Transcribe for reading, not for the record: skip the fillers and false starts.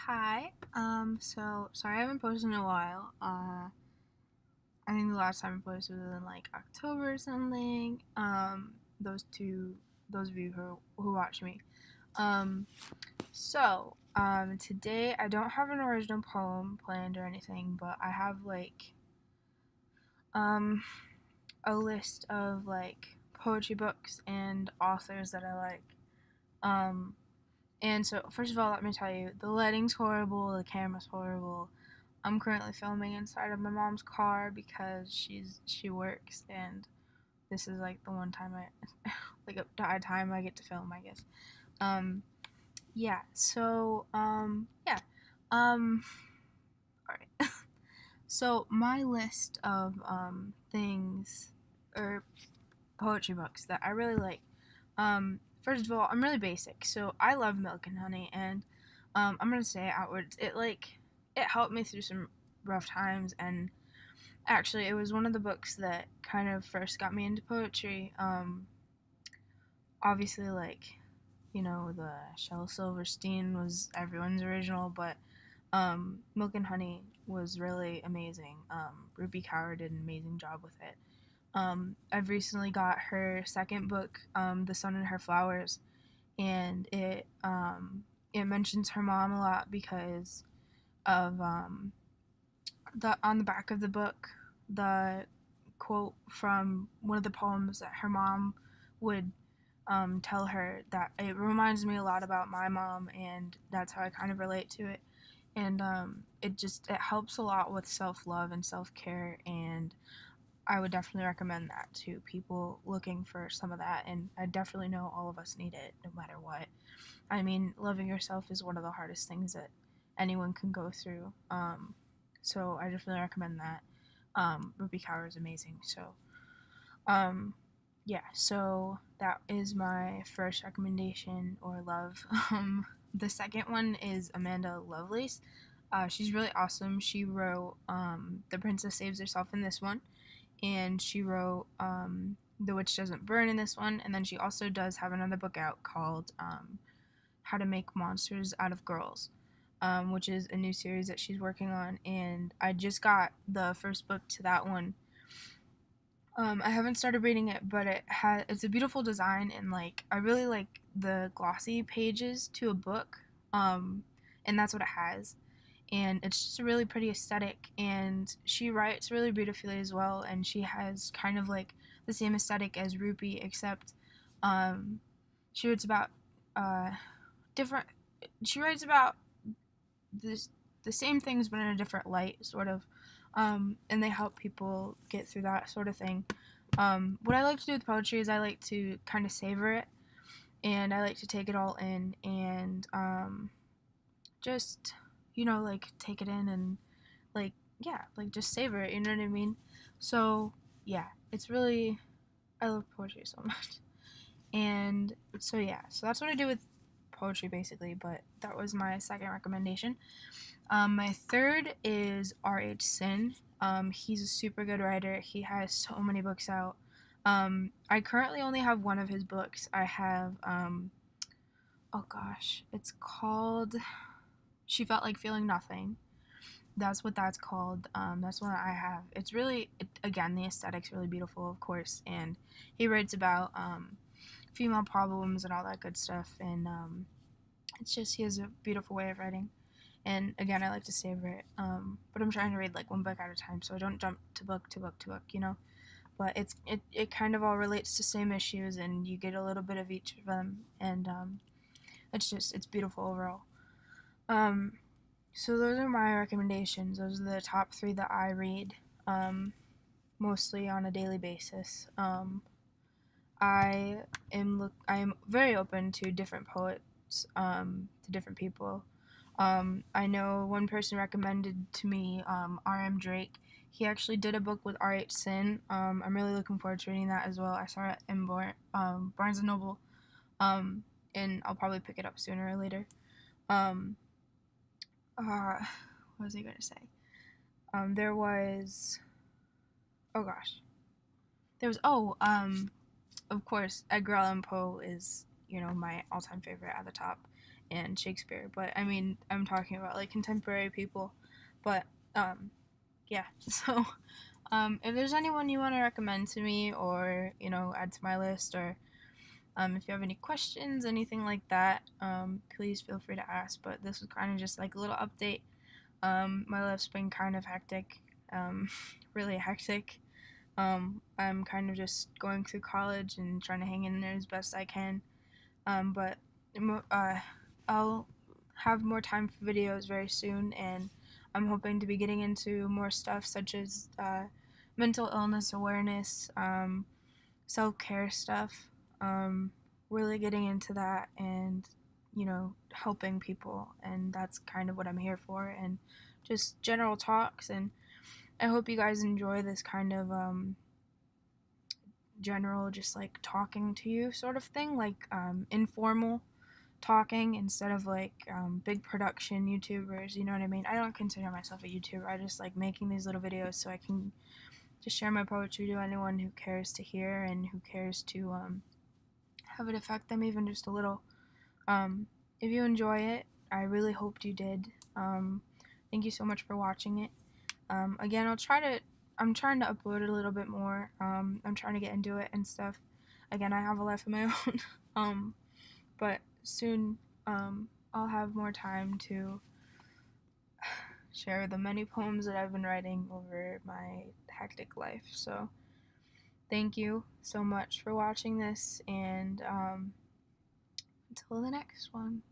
Hi. So sorry I haven't posted in a while. I think the last time I posted was in like October or something. Those of you who watch me. Um, Today I don't have an original poem planned or anything, but I have like um a list of like poetry books and authors that I like. Um, and so first of all, let me tell you, the lighting's horrible, the camera's horrible. I'm currently filming inside of my mom's car because she works, and this is like the one time I like a time I get to film, I guess. Um yeah. Yeah. Um all right. So my list of things or poetry books that I really like. First of all, I'm really basic. So I love Milk and Honey, and I'm gonna say it outwards. It helped me through some rough times, and actually, it was one of the books that kind of first got me into poetry. Obviously, the Shel Silverstein was everyone's original, but Milk and Honey was really amazing. Ruby Kaur did an amazing job with it. I've recently got her second book, The Sun and Her Flowers, and it mentions her mom a lot because of the on the back of the book, the quote from one of the poems that her mom would tell her, that it reminds me a lot about my mom, and that's how I kind of relate to it. And it helps a lot with self love and self care, and I would definitely recommend that to people looking for some of that. And I definitely know all of us need it, no matter what. I mean, loving yourself is one of the hardest things that anyone can go through. So I definitely recommend that. Ruby Kaur is amazing. Um, yeah, so that is my first recommendation or love. The second one is Amanda Lovelace. She's really awesome. She wrote The Princess Saves Herself in this one, and she wrote The Witch Doesn't Burn in this one, and then she also does have another book out called How to Make Monsters Out of Girls, which is a new series that she's working on, and I just got the first book to that one. I haven't started reading it, but it's a beautiful design, and like I really like the glossy pages to a book, and that's what it has. And it's just a really pretty aesthetic, and she writes really beautifully as well, and she has kind of like the same aesthetic as Rupi, except um, she writes about uh, different. She writes about this the same things but in a different light, sort of, and they help people get through that sort of thing. What I like to do with poetry is I like to kind of savor it, and I like to take it all in, and just like take it in, and like, yeah, like just savor it. You know what I mean? So yeah, it's really, I love poetry so much. And so yeah, so that's what I do with poetry basically. But that was my second recommendation. My third is R.H. Sin. He's a super good writer. He has so many books out. I currently only have one of his books. I have, oh gosh, it's called She Felt Like Feeling Nothing. That's what that's called. That's one that I have. It's really, again, the aesthetic's really beautiful, of course, and he writes about female problems and all that good stuff, and it's just, he has a beautiful way of writing. And again, I like to savor it. But I'm trying to read like one book at a time, so I don't jump to book to book to book. But it kind of all relates to same issues, and you get a little bit of each of them, and it's beautiful overall. Um, so those are my recommendations. Those are the top three that I read, um, mostly on a daily basis. I am very open to different poets, to different people. I know one person recommended to me R.M. Drake. He actually did a book with R.H. Sin. I'm really looking forward to reading that as well. I saw it in Barnes and Noble, um, and I'll probably pick it up sooner or later. Um, what was I going to say? There was, oh gosh, there was, of course, Edgar Allan Poe is, my all-time favorite at the top. and Shakespeare. But I mean, I'm talking about like contemporary people. But yeah. So if there's anyone you want to recommend to me, or add to my list, or if you have any questions, anything like that, please feel free to ask. But this was kind of just like a little update. My life's been kind of hectic, really hectic. I'm kind of just going through college and trying to hang in there as best I can. But I'll have more time for videos very soon, and I'm hoping to be getting into more stuff such as mental illness awareness, self-care stuff, really getting into that, and helping people, and that's kind of what I'm here for, and just general talks. And I hope you guys enjoy this kind of general, just like talking to you sort of thing, like informal talking instead of like big production YouTubers. You know what I mean? I don't consider myself a YouTuber. I just like making these little videos so I can just share my poetry to anyone who cares to hear and who cares to have it affect them even just a little. If you enjoy it, I really hoped you did. Thank you so much for watching it. Again, I'm trying to upload it a little bit more. I'm trying to get into it and stuff. Again, I have a life of my own. But soon, I'll have more time to share the many poems that I've been writing over my hectic life. So, thank you so much for watching this, and until the next one.